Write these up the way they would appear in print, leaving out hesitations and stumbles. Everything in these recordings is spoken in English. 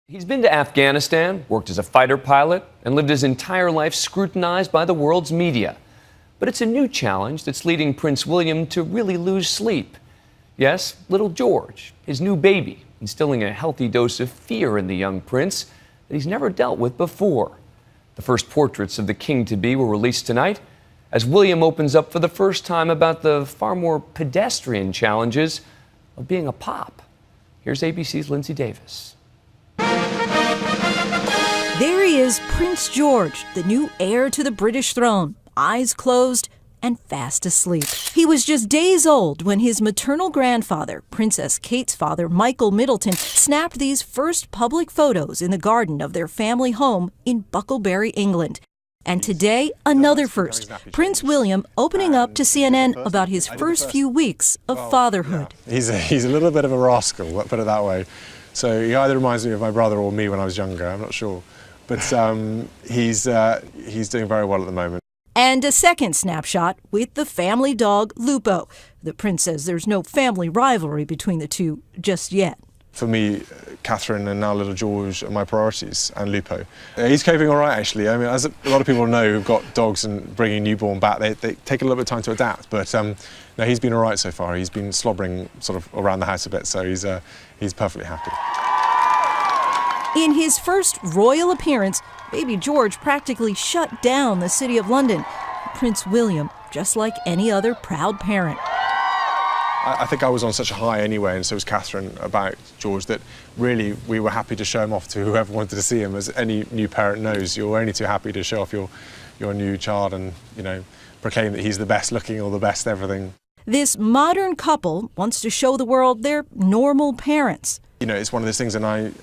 He's been to Afghanistan, worked as a fighter pilot, and lived his entire life scrutinized by the world's media. But it's a new challenge that's leading Prince William to really lose sleep. Yes, little George, his new baby, instilling a healthy dose of fear in the young prince that he's never dealt with before. The first portraits of the king-to-be were released tonight as William opens up for the first time about the far more pedestrian challenges of being a pop. Here's ABC's Lindsay Davis. There he is, Prince George, the new heir to the British throne, eyes closed and fast asleep. He was just days old when his maternal grandfather, Princess Kate's father, Michael Middleton, snapped these first public photos in the garden of their family home in Bucklebury, England. And today, another first, Prince William opening up to CNN about his first few weeks of fatherhood. He's a little bit of a rascal, let's put it that way. So he either reminds me of my brother or me when I was younger, I'm not sure. But he's doing very well at the moment. And a second snapshot with the family dog, Lupo. The prince says there's no family rivalry between the two just yet. For me, Catherine and now little George are my priorities, and Lupo. He's coping all right, actually. I mean, as a lot of people know who've got dogs and bringing newborn back, they take a little bit of time to adapt. But no, he's been all right so far. He's been slobbering sort of around the house a bit, so he's perfectly happy. In his first royal appearance, baby George practically shut down the City of London. Prince William, just like any other proud parent. I think I was on such a high anyway, and so was Catherine, about George, that really we were happy to show him off to whoever wanted to see him. As any new parent knows, you're only too happy to show off your new child and, you know, proclaim that he's the best looking or the best everything. This modern couple wants to show the world they're normal parents. You know, it's one of those things, and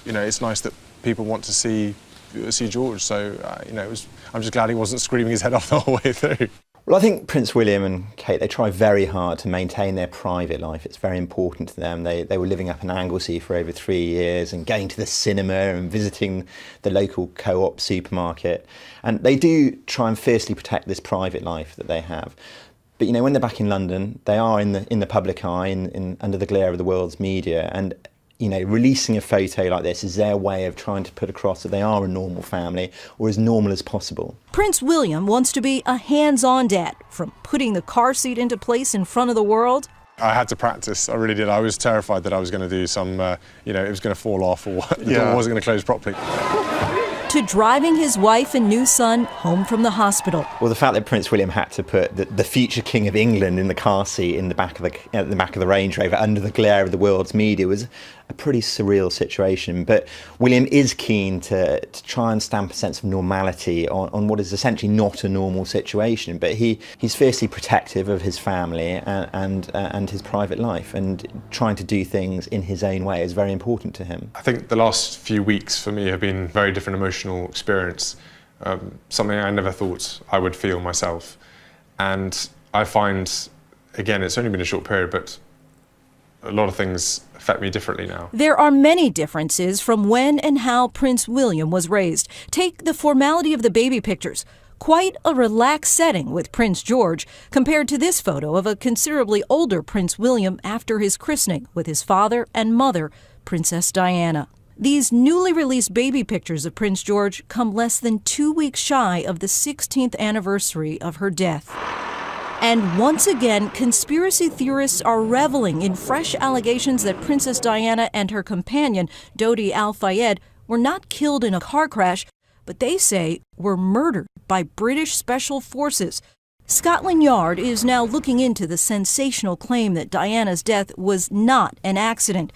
it's nice that people want to see George. So, I'm just glad he wasn't screaming his head off the whole way through. Well, I think Prince William and Kate, they try very hard to maintain their private life. It's very important to them. They were living up in Anglesey for over 3 years and going to the cinema and visiting the local co-op supermarket. And they do try and fiercely protect this private life that they have. But, you know, when they're back in London, they are in the public eye, under the glare of the world's media. And, you know, releasing a photo like this is their way of trying to put across that they are a normal family, or as normal as possible. Prince William wants to be a hands-on dad, from putting the car seat into place in front of the world. I had to practice, I really did. I was terrified that I was going to do some, it was going to fall off, or the door wasn't going to close properly. To driving his wife and new son home from the hospital. Well, the fact that Prince William had to put the future King of England in the car seat in the back of the Range Rover under the glare of the world's media was a pretty surreal situation. But William is keen to try and stamp a sense of normality on what is essentially not a normal situation. But he's fiercely protective of his family and his private life, and trying to do things in his own way is very important to him. I think the last few weeks for me have been very different emotional experience, something I never thought I would feel myself. And I find, again, it's only been a short period, but a lot of things affect me differently now. There are many differences from when and how Prince William was raised. Take the formality of the baby pictures. Quite a relaxed setting with Prince George compared to this photo of a considerably older Prince William after his christening with his father and mother, Princess Diana. These newly released baby pictures of Prince George come less than 2 weeks shy of the 16th anniversary of her death. And once again, conspiracy theorists are reveling in fresh allegations that Princess Diana and her companion, Dodi Al-Fayed, were not killed in a car crash, but they say were murdered by British special forces. Scotland Yard is now looking into the sensational claim that Diana's death was not an accident.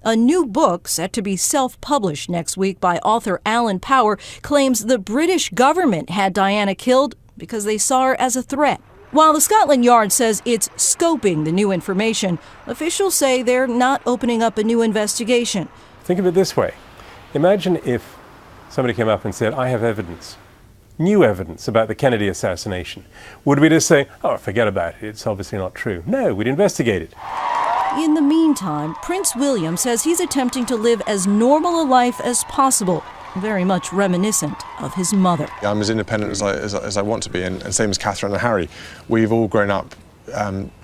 A new book, set to be self-published next week by author Alan Power, claims the British government had Diana killed because they saw her as a threat. While the Scotland Yard says it's scoping the new information, officials say they're not opening up a new investigation. Think of it this way. Imagine if somebody came up and said, I have evidence, new evidence about the Kennedy assassination. Would we just say, oh, forget about it, it's obviously not true? No, we'd investigate it. In the meantime, Prince William says he's attempting to live as normal a life as possible, very much reminiscent of his mother. I'm as independent as I want to be, and same as Catherine and Harry. We've all grown up,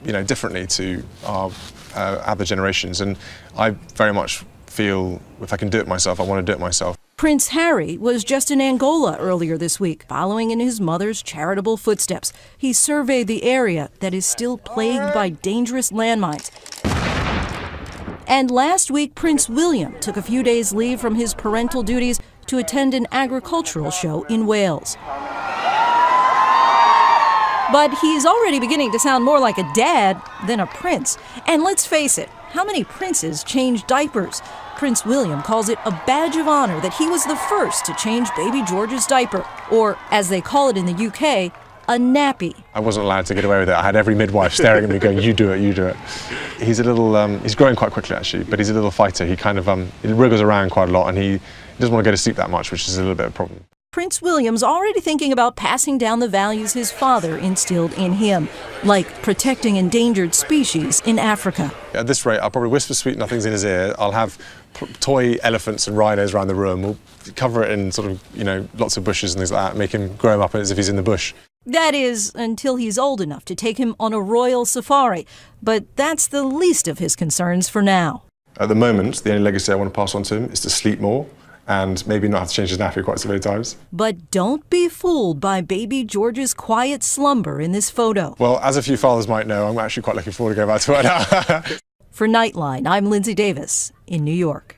differently to our other generations, and I very much feel if I can do it myself, I want to do it myself. Prince Harry was just in Angola earlier this week, following in his mother's charitable footsteps. He surveyed the area that is still plagued by dangerous landmines. And last week, Prince William took a few days' leave from his parental duties to attend an agricultural show in Wales. But he's already beginning to sound more like a dad than a prince. And let's face it, how many princes change diapers? Prince William calls it a badge of honor that he was the first to change baby George's diaper, or as they call it in the UK, a nappy. I wasn't allowed to get away with it. I had every midwife staring at me going, you do it, you do it. He's a little, he's growing quite quickly actually, but he's a little fighter. He kind of, he wriggles around quite a lot and he doesn't want to go to sleep that much, which is a little bit of a problem. Prince William's already thinking about passing down the values his father instilled in him, like protecting endangered species in Africa. At this rate, I'll probably whisper sweet nothings in his ear. I'll have toy elephants and rhinos around the room. We'll cover it in sort of, lots of bushes and things like that, make him grow him up as if he's in the bush. That is, until he's old enough to take him on a royal safari. But that's the least of his concerns for now. At the moment, the only legacy I want to pass on to him is to sleep more and maybe not have to change his nappy quite so many times. But don't be fooled by baby George's quiet slumber in this photo. Well, as a few fathers might know, I'm actually quite looking forward to going back to work now. For Nightline, I'm Lindsay Davis in New York.